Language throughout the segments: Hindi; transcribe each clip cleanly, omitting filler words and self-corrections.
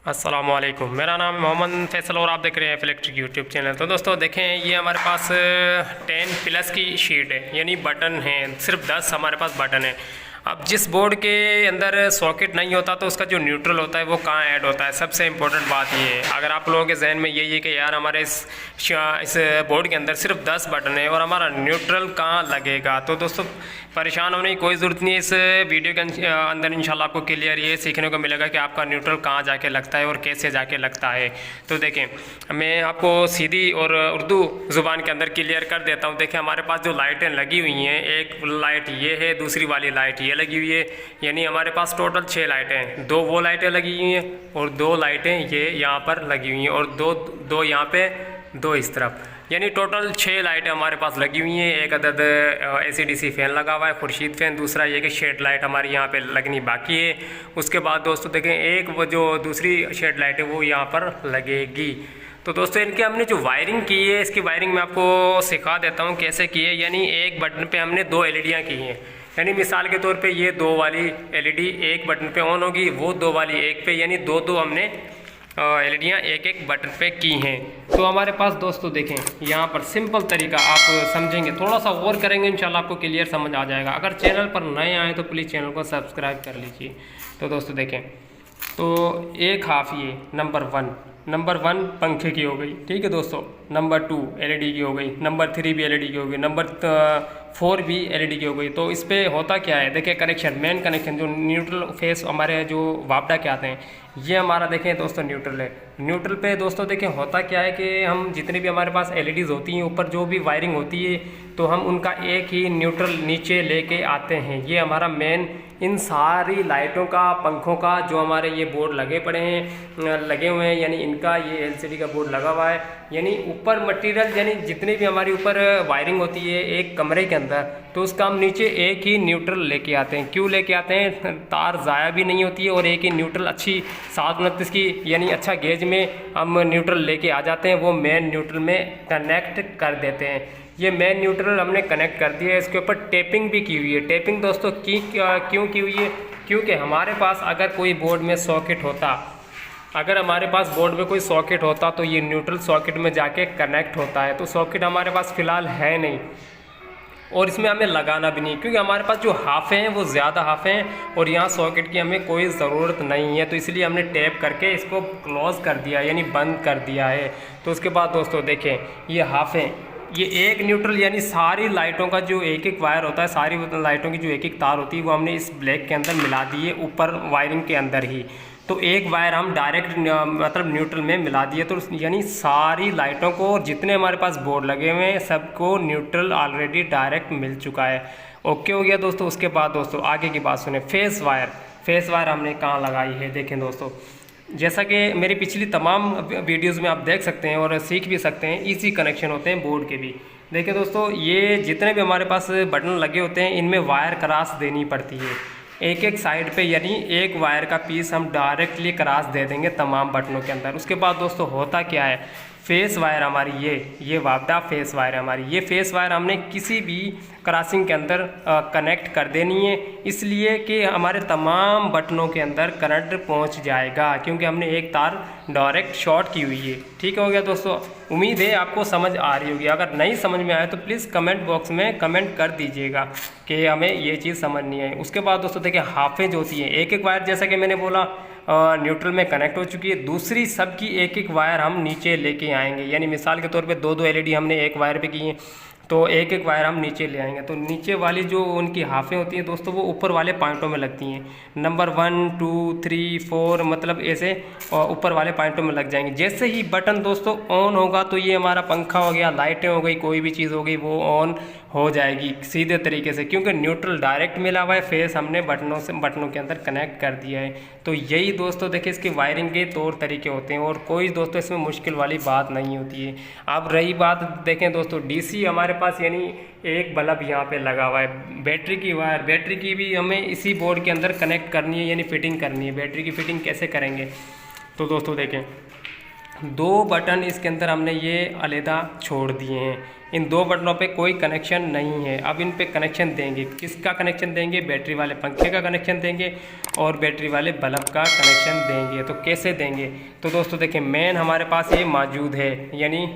अस्सलामुअलैकुम, मेरा नाम है मोहम्मद फैसल और आप देख रहे हैं इलेक्ट्रिक यूट्यूब चैनल। तो दोस्तों देखें, ये हमारे पास 10 प्लस की शीट है, यानी बटन है, सिर्फ 10 हमारे पास बटन है। अब जिस बोर्ड के अंदर सॉकेट नहीं होता तो उसका जो न्यूट्रल होता है वो कहाँ ऐड होता है, सबसे इम्पोर्टेंट बात ये है। अगर आप लोगों के जहन में यही है कि यार हमारे इस बोर्ड के अंदर सिर्फ 10 बटन है और हमारा न्यूट्रल कहाँ लगेगा, तो दोस्तों परेशान होने की कोई ज़रूरत नहीं है। इस वीडियो के अंदर इंशाल्लाह आपको क्लियर ये सीखने को मिलेगा कि आपका न्यूट्रल कहाँ जाके लगता है और कैसे जाके लगता है। तो देखें, मैं आपको सीधी और उर्दू ज़ुबान के अंदर क्लियर कर देता हूँ। देखें, हमारे पास जो लाइटें लगी हुई हैं, एक लाइट ये है, दूसरी वाली लाइट ये लगी हुई है, यानी हमारे पास टोटल 6 लाइटें हैं। 2 वो लाइटें लगी हुई हैं और 2 लाइटें ये यहाँ पर लगी हुई हैं और दो यहाँ पे, 2 इस तरफ, यानी टोटल 6 लाइटें हमारे पास लगी हुई हैं। एक अदद AC/DC फ़ैन लगा हुआ है, खुर्शीद फ़ैन। दूसरा ये कि शेड लाइट हमारी यहाँ पे लगनी बाकी है। उसके बाद दोस्तों देखें, एक वो जो दूसरी शेड लाइट है वो यहाँ पर लगेगी। तो दोस्तों इनकी हमने जो वायरिंग की है, इसकी वायरिंग मैं आपको सिखा देता हूँ कैसे की है। यानी एक बटन पे हमने 2 LEDयाँ की हैं, यानी मिसाल के तौर पे ये 2 वाली LED एक बटन पे ऑन होगी, वो 2 वाली एक पे, यानी 2 हमने LEDयाँ एक बटन पे की हैं। तो हमारे पास दोस्तों देखें, यहाँ पर सिंपल तरीका आप समझेंगे, थोड़ा सा और करेंगे इंशाल्लाह आपको क्लियर समझ आ जाएगा। अगर चैनल पर नए आए तो प्लीज़ चैनल को सब्सक्राइब कर लीजिए। तो दोस्तों देखें, तो एक हाफ ये नंबर 1 पंखे की हो गई, ठीक है दोस्तों। नंबर 2 LED की हो गई, नंबर 3 भी LED की हो गई, नंबर 4 भी LED की हो गई। तो इस पर होता क्या है, देखिए कनेक्शन, मेन कनेक्शन जो न्यूट्रल फेस हमारे जो वापडा के आते हैं, ये हमारा देखें दोस्तों न्यूट्रल है। न्यूट्रल पे दोस्तों देखें होता क्या है कि हम जितनी भी हमारे पास LEDs होती हैं, ऊपर जो भी वायरिंग होती है, तो हम उनका एक ही न्यूट्रल नीचे लेके आते हैं। ये हमारा मेन इन सारी लाइटों का, पंखों का, जो हमारे ये बोर्ड लगे हुए हैं, यानी इनका ये LCD का बोर्ड लगा हुआ है, यानी ऊपर मटेरियल, यानी जितनी भी हमारी ऊपर वायरिंग होती है एक कमरे के अंदर, तो उसका हम नीचे एक ही न्यूट्रल लेके आते हैं। क्यों लेके आते हैं? तार ज़ाया भी नहीं होती है और एक ही न्यूट्रल अच्छी 729 की, यानी अच्छा गेज में हम न्यूट्रल लेके आ जाते हैं, वो मेन न्यूट्रल में कनेक्ट कर देते हैं। ये मेन न्यूट्रल हमने कनेक्ट कर दिया है। इसके ऊपर टेपिंग भी की हुई है। टेपिंग दोस्तों क्यों की हुई है? क्योंकि हमारे पास अगर कोई बोर्ड में सॉकेट होता, अगर हमारे पास बोर्ड में कोई सॉकेट होता तो ये न्यूट्रल सॉकेट में जाके कनेक्ट होता है। तो सॉकेट हमारे पास फ़िलहाल है नहीं और इसमें हमें लगाना भी नहीं, क्योंकि हमारे पास जो हाफ़े हैं वो ज़्यादा हाफ़े हैं और यहाँ सॉकेट की हमें कोई ज़रूरत नहीं है। तो इसलिए हमने टैप करके इसको क्लोज़ कर दिया, यानी बंद कर दिया है। तो उसके बाद दोस्तों देखें, ये हाफ़े, ये एक न्यूट्रल, यानी सारी लाइटों का जो एक वायर होता है, सारी लाइटों की जो एक तार होती है, वो हमने इस ब्लैक के अंदर मिला दी है, ऊपर वायरिंग के अंदर ही। तो एक वायर हम डायरेक्ट मतलब न्यूट्रल में मिला दिए। तो यानी सारी लाइटों को, जितने हमारे पास बोर्ड लगे हुए हैं, सबको न्यूट्रल ऑलरेडी डायरेक्ट मिल चुका है। ओके हो गया दोस्तों। उसके बाद दोस्तों आगे की बात सुने, फेस वायर हमने कहाँ लगाई है। देखें दोस्तों, जैसा कि मेरी पिछली तमाम वीडियोज़ में आप देख सकते हैं और सीख भी सकते हैं, इजी कनेक्शन होते हैं बोर्ड के भी। देखिए दोस्तों, ये जितने भी हमारे पास बटन लगे होते हैं, इनमें वायर क्रॉस देनी पड़ती है एक साइड पे, यानी एक वायर का पीस हम डायरेक्टली क्रॉस दे देंगे तमाम बटनों के अंदर। उसके बाद दोस्तों होता क्या है, फेस वायर हमारी ये वापडा फेस वायर है हमारी, ये फेस वायर हमने किसी भी क्रॉसिंग के अंदर कनेक्ट कर देनी है, इसलिए कि हमारे तमाम बटनों के अंदर करंट पहुंच जाएगा, क्योंकि हमने एक तार डायरेक्ट शॉर्ट की हुई है। ठीक हो गया दोस्तों, उम्मीद है आपको समझ आ रही होगी। अगर नहीं समझ में आए तो प्लीज़ कमेंट बॉक्स में कमेंट कर दीजिएगा कि हमें ये चीज़ समझ नहीं आई। उसके बाद दोस्तों देखिए, हाफे जो होती हैं, एक वायर जैसा कि मैंने बोला न्यूट्रल में कनेक्ट हो चुकी है, दूसरी सबकी एक वायर हम नीचे लेके आएंगे। यानी मिसाल के तौर पे 2 LED हमने एक वायर पे की हैं, तो एक वायर हम नीचे ले आएंगे। तो नीचे वाली जो उनकी हाफें होती हैं दोस्तों, वो ऊपर वाले पॉइंटों में लगती हैं। नंबर 1 2 3 4 मतलब ऐसे ऊपर वाले पॉइंटों में लग जाएंगे। जैसे ही बटन दोस्तों ऑन होगा तो ये हमारा पंखा हो गया, लाइटें हो गई, कोई भी चीज़ हो गई, वो ऑन हो जाएगी सीधे तरीके से, क्योंकि न्यूट्रल डायरेक्ट मिला हुआ है, फेस हमने बटनों के अंदर कनेक्ट कर दिया है। तो यही दोस्तों देखिए इसकी वायरिंग के तौर तरीके होते हैं और कोई दोस्तों इसमें मुश्किल वाली बात नहीं होती है। अब रही बात देखें दोस्तों, DC हमारे पास, यानी एक बल्ब यहाँ पे लगा हुआ है। बैटरी की वायर, बैटरी की भी हमें इसी बोर्ड के अंदर कनेक्ट करनी है, यानी फिटिंग करनी है। बैटरी की फिटिंग कैसे करेंगे? तो दोस्तों देखें, 2 बटन इसके अंदर हमने ये अलहदा छोड़ दिए हैं। इन 2 बटनों पे कोई कनेक्शन नहीं है। अब इन पे कनेक्शन देंगे, किसका कनेक्शन देंगे? बैटरी वाले पंखे का कनेक्शन देंगे और बैटरी वाले बल्ब का कनेक्शन देंगे। तो कैसे देंगे? तो दोस्तों देखिए, मेन हमारे पास ये मौजूद है, यानी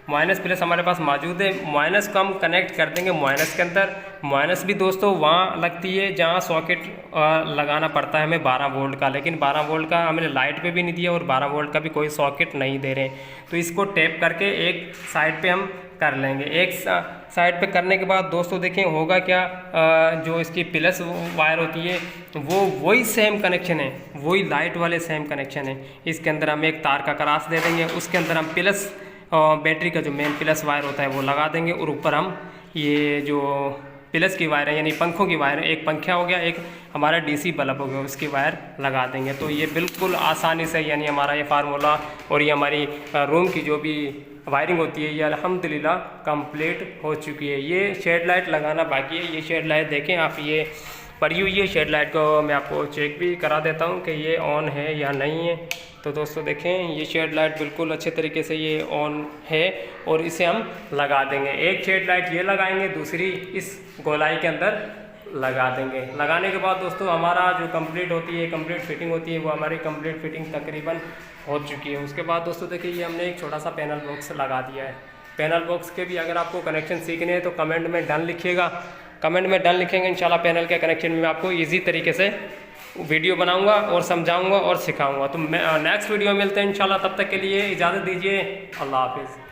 माइनस प्लस हमारे पास मौजूद है। माइनस को हम कनेक्ट कर देंगे माइनस के अंदर। माइनस भी दोस्तों वहाँ लगती है जहाँ सॉकेट लगाना पड़ता है हमें 12 वोल्ट का, लेकिन 12 वोल्ट का हमने लाइट पे भी नहीं दिया और 12 वोल्ट का भी कोई सॉकेट नहीं दे रहे। तो इसको टैप करके एक साइड पे हम कर लेंगे। एक साइड पे करने के बाद दोस्तों देखें होगा क्या, जो इसकी प्लस वायर होती है वो वही सेम कनेक्शन है, वही लाइट वाले सेम कनेक्शन है। इसके अंदर हम एक तार का क्रॉस दे देंगे, उसके अंदर हम प्लस बैटरी का जो मेन प्लस वायर होता है वो लगा देंगे और ऊपर हम ये जो प्लस की वायर है यानी पंखों की वायर है, एक पंखा हो गया, एक हमारा डीसी बल्ब हो गया, उसकी वायर लगा देंगे। तो ये बिल्कुल आसानी से यानी हमारा ये फार्मूला और ये हमारी रूम की जो भी वायरिंग होती है ये अल्हम्दुलिल्लाह कंप्लीट हो चुकी है। ये शेड लाइट लगाना बाकी है। ये शेड लाइट देखें आप, ये पड़ी हुई है। शेड लाइट को मैं आपको चेक भी करा देता हूँ कि ये ऑन है या नहीं है। तो दोस्तों देखें, ये शेड लाइट बिल्कुल अच्छे तरीके से ये ऑन है और इसे हम लगा देंगे। एक शेड लाइट ये लगाएंगे, दूसरी इस गोलाई के अंदर लगा देंगे। लगाने के बाद दोस्तों हमारा जो कंप्लीट होती है, कंप्लीट फिटिंग होती है, वो हमारी कंप्लीट फिटिंग तकरीबन हो चुकी है। उसके बाद दोस्तों देखिए, ये हमने एक छोटा सा पैनल बॉक्स लगा दिया है। पैनल बॉक्स के भी अगर आपको कनेक्शन सीखने हैं तो कमेंट में डन लिखिएगा। कमेंट में डन लिखेंगे, इंशाल्लाह पैनल के कनेक्शन में आपको ईजी तरीके से वीडियो बनाऊंगा और समझाऊंगा और सिखाऊंगा। तो मैं नेक्स्ट वीडियो में मिलते हैं इंशाल्लाह। तब तक के लिए इजाज़त दीजिए। अल्लाह हाफिज़।